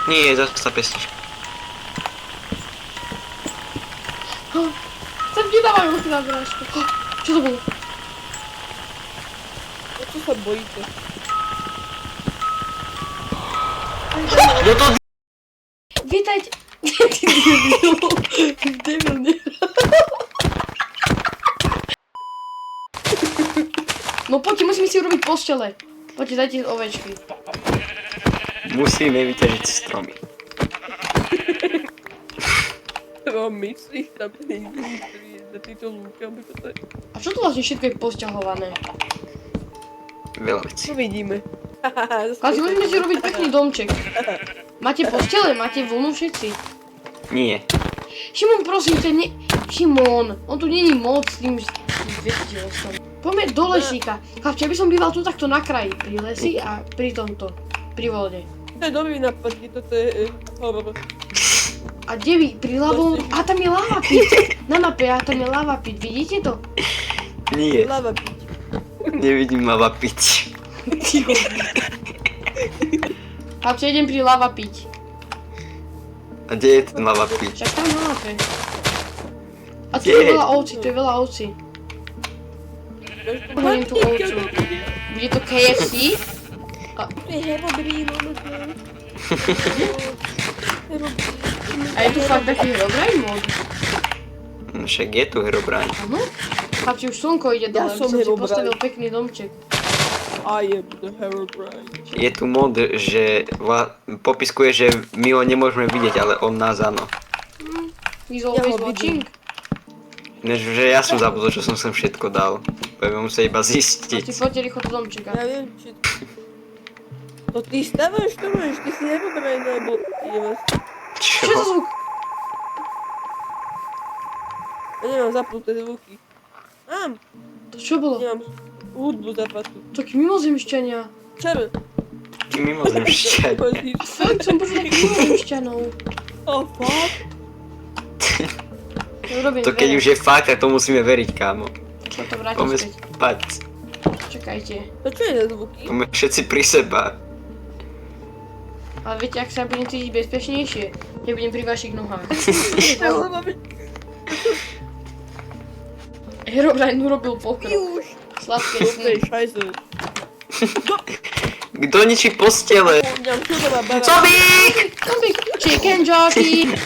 Nie, za pesnička. Sem nedávajú na brášku. Čo to bolo? Čo sa bojíte? No to... Vítajte. Ty debil. Debil ne. No poďte, musíme si urobiť postele. Poďte, dajte ovečky. Musíme vyťažiť stromy. Mám myslíš tam za týto lúkami, toto je... A čo tu vlastne všetko je posťahované? Veľa vecí. Čo vidíme? Chlapci, môžeme si robiť pekný domček. Máte postele? Máte vlnu všetci? Nie. Šimon, prosím ťa, Šimon, on tu není moc s tým vestilostom. Poďme do lesíka. Chlapci, ja by som býval tu takto na kraji, pri lesi a pri tomto, pri vode. To je dobrý nápad, toto je horor. A kde vy? Pri ľavom... A tam je lava pit. Na mape, a tam je lava pit, vidíte to? Nie. Lava piť. Nevidím lava piť. Chlapci, idem pri lava piť. A kde je ten lava piť? Však tam na mape. A tu Kde? je veľa ovcí, tu je veľa ovcí. Hovorím tú ovcu. Bude to KFC? To je herobrino, možno. A je tu fakt taký herobrine mod? No však je tu Herobrine. Áno? Chlapci, už slnko ide Ja dole, som by som si Herobrine. postavil pekný domček. I am the Herobrine. Je tu mod, že popiskuje, že my ho nemôžeme vidieť, ale on nás áno. He's Ja always ho watching. Než že ja som zabudol, čo som sem všetko dal. Budeme musieť iba Chlapci, zistiť. poďte rýchlo do domčeka. Ja viem, či... To ty stavaš, to máš, ty si Herobrine, alebo... Čo je za Čo? zvuk? Ja nemám zapnuté zvuky. Mám, To čo bolo? nemám hudbu zapnutú. Takí mimozemšťania. Čer? Ty mimozemšťania. Fakt, som počul takých mimozemšťanov. Oh, fuck. To keď už je fakt, tak to musíme veriť, kámo. Čo to vrátiť Poďme späť? spať. Čakajte. To čo je za zvuky? Poďme všetci pri seba. Ale viete, ak sa budem cítiť bezpečnejšie? Nebudem pri vašich nohách. Herobrine urobil pokrok. Juž. Sladké To sny. je šajze. Kto ničí postele? Mňam čudová bará. Zobík! Zombie, chicken jockey.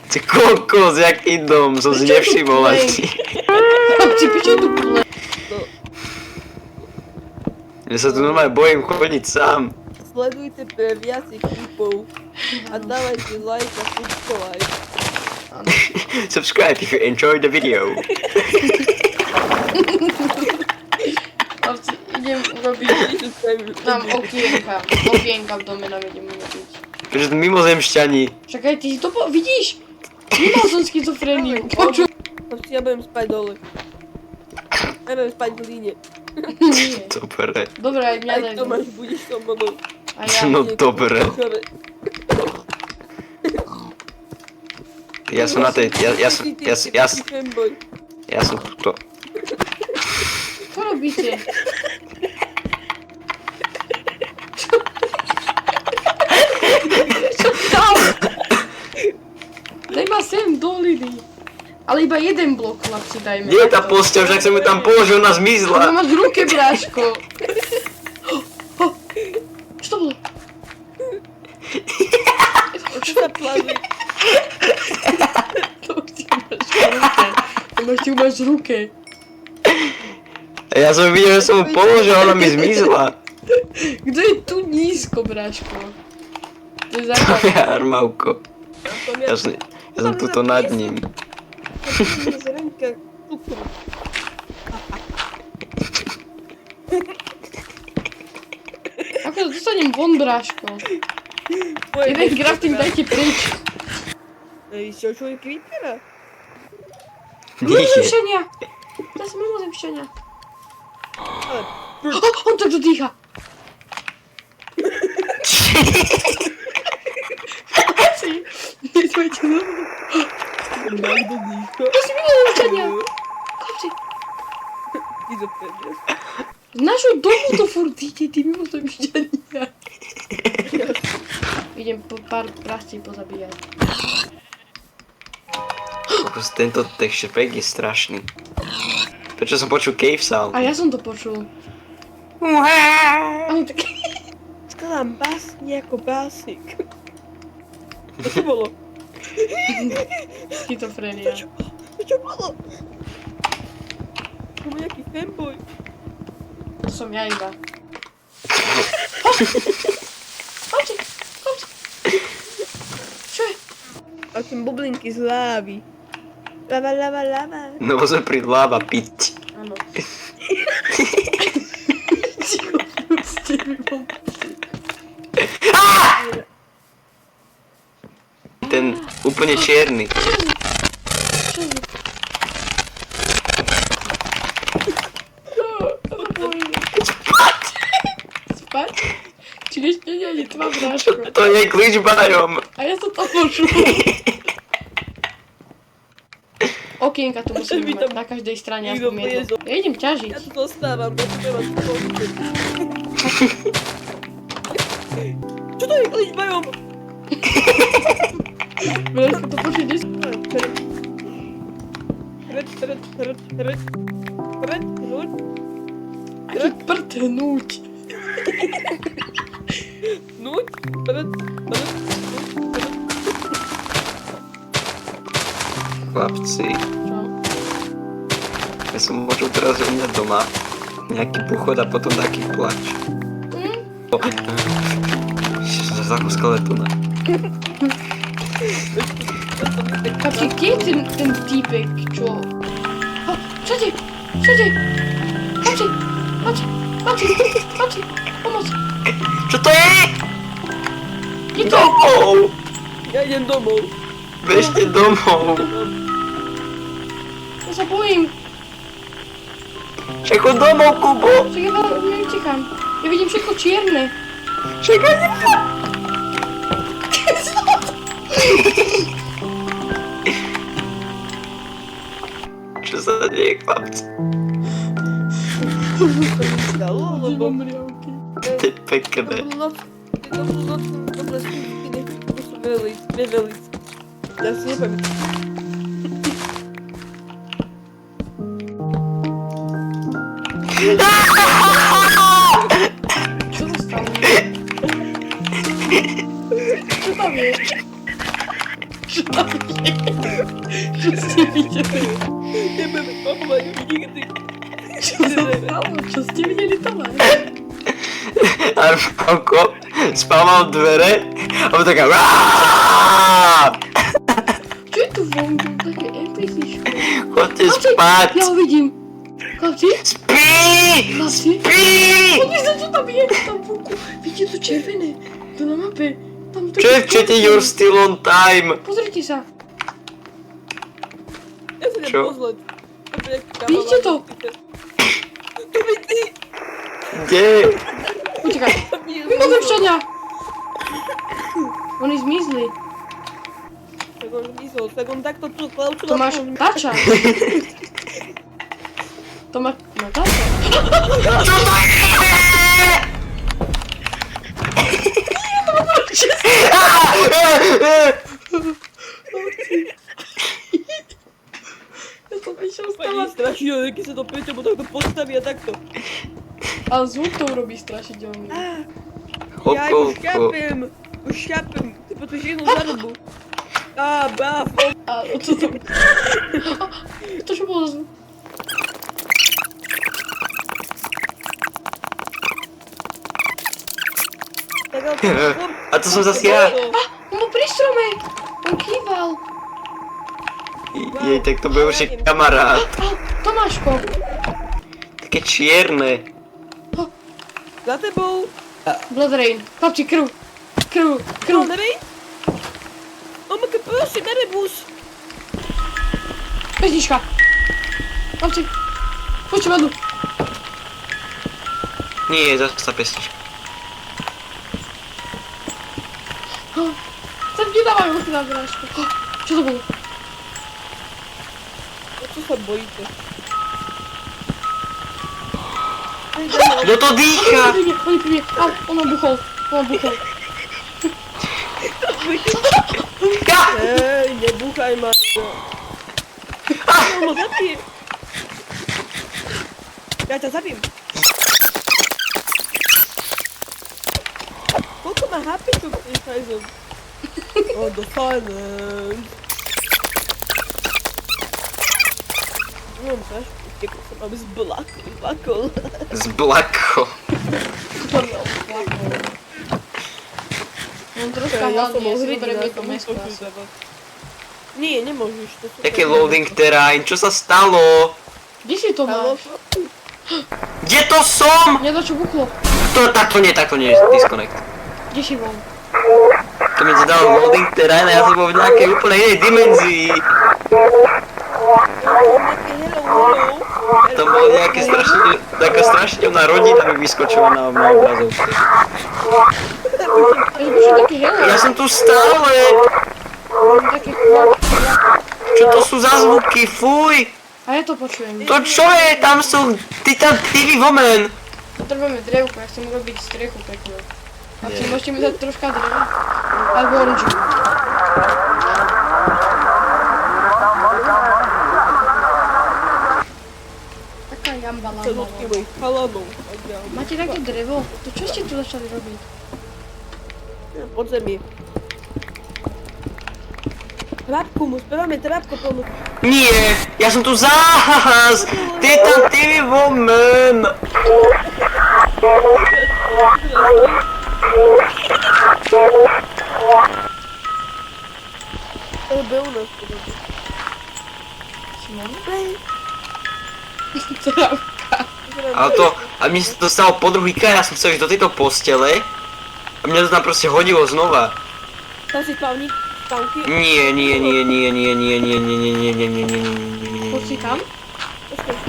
Ty kokos, jaký dom, som si nevšimol ani. Chlapci, pičo tu plé. Ja sa tu normálne bojím chodiť sám. Sledujte pre viacej klipov a dávajte like a subscribe. Subscribe if you enjoyed the video. Chlapci, idem urobiť tam okienka v dome nám idem urobiť. Pretože tu mimozemšťani. Však aj ty to vidíš? Nemal som schizofréniu, počuj. Chlapci, ja budem spať dole. Ja budem spať v líne. Nie. Dobre. Dobre, aj mňa Aj daj. Tomáš, budeš so mnou. A ja. No dobre. Ja som na tej, ja som tuto. Čo robíte? Čo tam? Daj ma sem do liny. Ale iba jeden blok, chlapci, dajme. Kde je tá posteľ, však som ju tam položil, ona To zmizla. máš v ruke, bráško. Čo to bolo? Čo sa plazí? To máš v ruke. Ja som videl, že som ju položil, ona mi zmizla. Kto je tu nízko, bráško? To je základ. Ja, Armavko. Ja som tuto nad ním. Zrenka cukru. Ako to dostanem von, bráško? Jeden crafting dajte preč. Čo je creepera? Nie. Mimozemšťania! To sú mimozemšťania. On takto dýcha. Nezvojte no. Magda dýcha. To sú mimozemšťania. Chlapci, Ty to prednes. z našho domu to furt ide, tí mimozemšťania. Ide idem po pár prascí pozabíjať. Kokos, tento texture pack je strašný. Prečo som počul cave sound? A ja som to počul. Ani tak... Skladám básne ako básnik. Čo bolo? Schizofrenia. Čo bolo? Som nejaký fanboy. To som ja iba. Chodte, chodte. Čo je? A som bublinky z lávy. Lava, lava, lava. No bo sme pri lava piť. Áno. Ten úplne čierny. Čo je? Spať? Či ešte nie je tvá bráško? To je glitch biome. A ja som to počul. Okienka tu musíme mať na každej strane aspoň jedno. Ja idem ťažiť. Ja tu zostávam, potrebujem vás pomôcť. Čo to je glitch biome? Bráško, to počuť dnes. Hrď. Aký prd hnúť. Nuť. Chlapci, Čo? ja som počul teraz u mňa doma nejaký buchod a potom taký plač. Ako skeletona. Kapči, kde je ten týpek, čo? Všade! Všade! Kapči! Kapči! Pomoc! Čo to je? Je to! Domov! Ja idem domov. Bežte domov! Ja sa bojím. Čeko domov, Kubo! Však ja neutekám. Ja vidím všetko čierne. Čekaj, Čo sa deje, chlapci? Stalo, lebo Mriavky. To je pekné. dobrú noc, dobré skutky, to sú velic. Ja si nepamätám. Čo sa stalo? Čo tam je? Čo tam je? Čo ste videli? Nebudem spamovať nikdy. Čo sa stalo? Čo ste videli tam? A Falko spamal dvere a on taká Čo je tu vonku? Také NPCčko. Chodte spať! Ja ho vidím. Chlapci? Spí! Chlapci? Spí! Pozri sa, čo tam je, tam vonku. Vidíte to červené? To na mape. Tam to Čo je v čete You're still on time? Pozrite sa. Ja sa idem Čo? pozrieť. Vidíte to? To vidí. Kde? Počkaj. Mimozemšťania! Oni zmizli. Tak on zmizol, tak on takto tu klaučil. To máš tača. To má tača. Čo to je? Ja som išiel Pani stávať. strašidelné, keď sa to Peťo mu takto postaví a takto. Ale zvuk to urobí strašidelný. Ja už Hokovko. chápem. Ty potrebuješ jednu zárobu. Báf. A čo to? To čo bolo za zvuk? Tak ale A to som zase ja. On bol pri strome. On kýval. Jej, tak to bude určite kamarát. Tomáško. Také čierne. Za tebou. Blood Rain. Chlapci, krv. Krv. Nevej? Omaka, prosím, nerebus. Pesnička. Chlapci. Poďte vodu. Nie, zase tá pesnička. Sa nedávajú ruky na brášku. Čo to bolo? Čo sa bojíte? Kto to dýcha? Oni pri mne. Au, on obuchol. Počkaj ma. No, zabijem. Ja ťa zabijem. Koľko má HP tu tým sajzom? Oh, the silence. Mám sa, ako sa mám zblakol. Zblako. On troška Ja som hladný, bol ja si hrdina, doberiem som niekoho mesko útočil asi. teba. Nie, nemôžeš. To sú Jaký loading terrain? Čo sa stalo? Kde si to Halo? máš? Kde to som? Mňa to čo buchlo. Takto nie, disconnect. Kde si bol? To mi dal loading terrain a ja som bol v nejakej úplne inej dimenzii. Tam bolo nejaké taká strašidelná rodina mi vyskočila na obrazovke. Ja som počul taký hello. Ja som tu stále. Také kvak. Čo to sú za zvuky? Fuj. A ja to počujem. To čo je? Tam sú Titan TV Woman. Potrebujeme drevko, ja chcem urobiť strechu peknú. A chcem môžete mi dať troška dreva? Alebo oranžu. Taká jamba To lamba. dotkne mojich chalanov. Máte také drevo? To čo ste tu začali robiť? Podzemie. Trapku mu, spravíme trapku plnú. Nie, ja som tu zás. Titan TV Woman. To je u nás podobne. Simon? Ale to, a mne sa to stalo po druhýkrát, ja som chcel ísť do tejto postele. A mňa to tam proste hodilo znova. Tam si spavník, spavky. Nie. Poď si tam?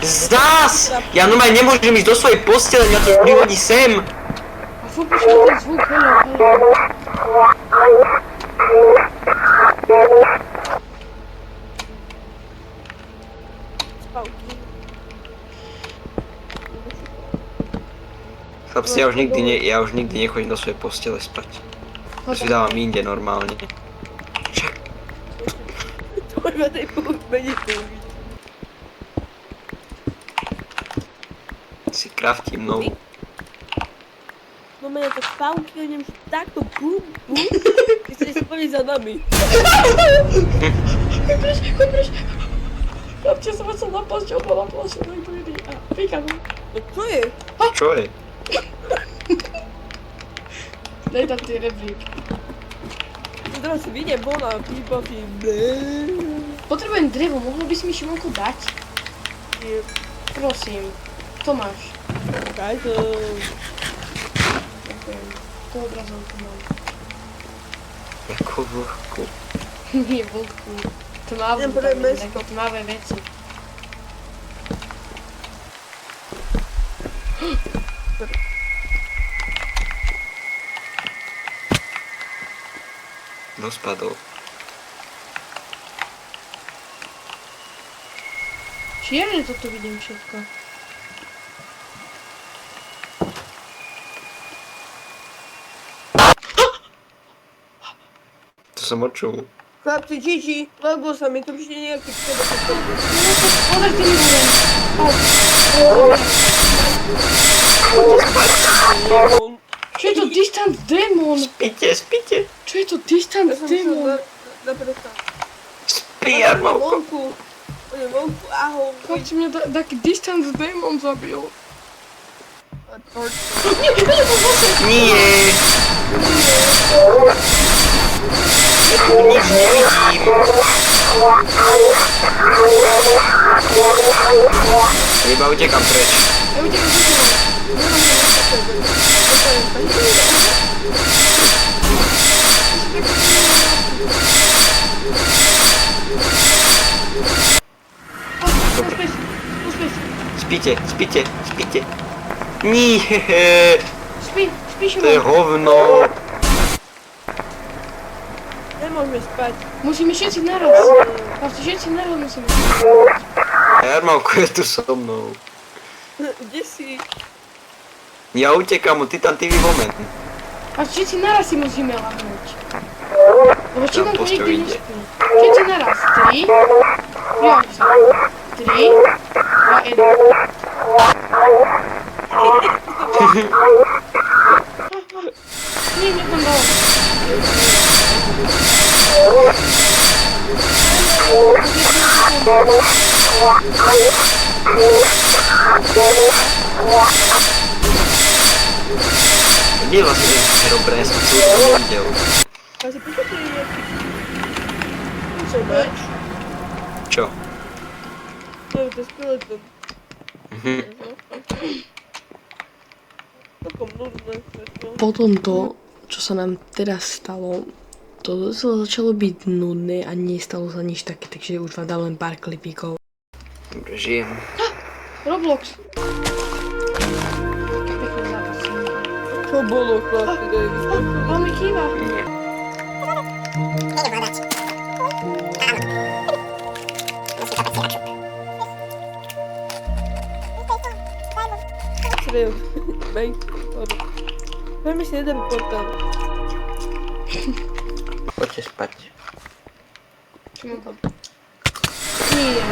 Zás! Ja normálne nemôžem ísť do svojej postele, mňa to prihodí sem. A furt počujem ten zvuk, hello. Spavky. Chlapci, ja už nikdy nechodím do svojej postele spať. Ja si dávam inde normálne. Čak, To iba tej menej použiť. si kraftím novú. No mene to spavky, oni už takto bum. Ty chceš splniť za nami. Choď preč. Chlapče, som sa napásť, on ma napásť, no to je a píka no. No čo je? Čo je? Daj tam ty rebrík. Teraz si vyjde von a pípavky. Potrebujem drevo, mohol by si mi Šimonko dať? Nie. Prosím. Tomáš. Kajto. Ďakujem. To obrazovku mám. Jakú vlhku. Nie, vlhku. Tmavú, Idem pre tam mesko. také tmavé veci. Do spadov. Čierne toto vidím všetko. To som počul. Chlapci, čiči, lebo sa mi tu ešte nejaký pseda postavil. Podaj ty mi budem. Čo je to Distant Demon? Spite. Čo je to Distant Ja som išiel Demon? na presta. Spí, On je Armovko. vonku. On je vonku, ahoj. Chlapci, mňa taký Distant Demon zabil. A torč. Nie, to zase. Nie. Nič nevidím. Iba utekam preč. Ja utekam za tebou. Späť. Spíte. Nie. Spí, To je Šimon. hovno. Nemôžeme spať. Musíme všetci naraz. Chlapci, všetci naraz musíme. Armovko je tu so mnou. Kde si? Ja utekam od Titan TV Woman. Chlapci, všetci naraz si musíme lahnúť. Lebo Šimonko postel nikdy ide. nespí. Všetci naraz. 3. Prijom sa. 3. 2, 1. Nie, nie tam dało. Kde je vlastne ten Herobrine? Ja som celú to nevidel. A si prečo to je nejaký... Čo máš? Čo? To je skeleton. Mhm. Takom nudné všetko. Po tomto, čo sa nám teraz stalo, to začalo byť nudné a nestalo sa nič také, takže už vám dám len pár klipíkov. Dobre, žijem. Roblox. Pekný zápas. Čo bolo, chlapi, daj vyskočil? On mi chýba. Nie. Srejo. Bej. Veľmi si jeden portál. Poďte spať. Šimonko. Nie.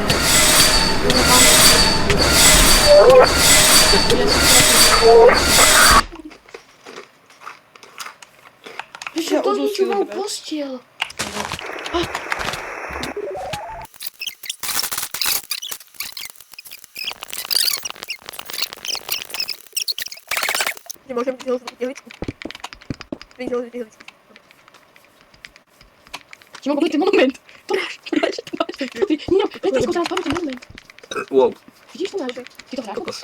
Ja To udusil zničoval hrať. postiel. Nemôžem ti ho zvučiť jehličku. Vidíš ho zvučiť jehličku. Šimonko, to je monument. To máš. Nie, letecko teraz pamätám monument. Wow, Vidíš to máš? Ty to hráš? kokos.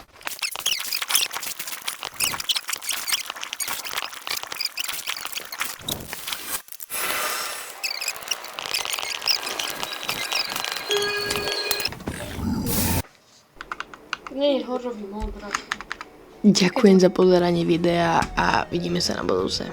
Nie je horový mod, brat. Ďakujem za pozeranie videa a vidíme sa na budúce.